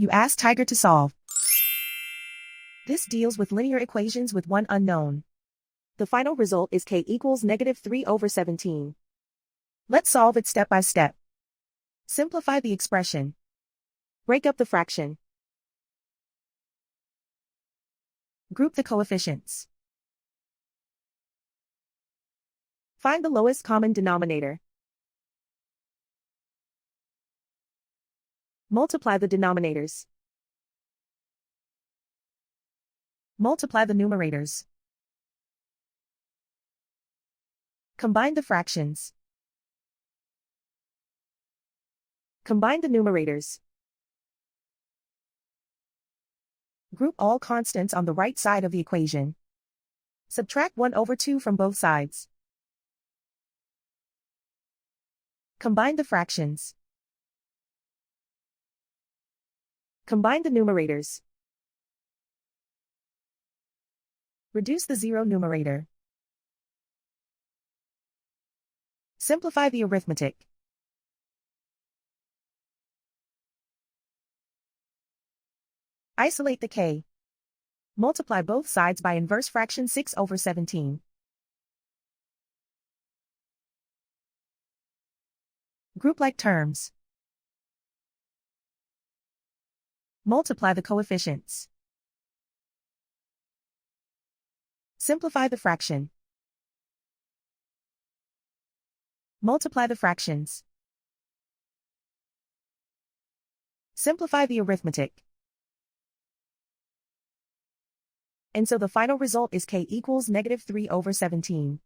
You ask Tiger to solve. This deals with linear equations with one unknown. The final result is k equals -3/17. Let's solve it step by step. Simplify the expression. Break up the fraction. Group the coefficients. Find the lowest common denominator. Multiply the denominators. Multiply the numerators. Combine the fractions. Combine the numerators. Group all constants on the right side of the equation. Subtract 1/2 from both sides. Combine the fractions. Combine the numerators. Reduce the zero numerator. Simplify the arithmetic. Isolate the k. Multiply both sides by inverse fraction 6/17. Group like terms. Multiply the coefficients. Simplify the fraction. Multiply the fractions. Simplify the arithmetic. And so the final result is k equals -3/17.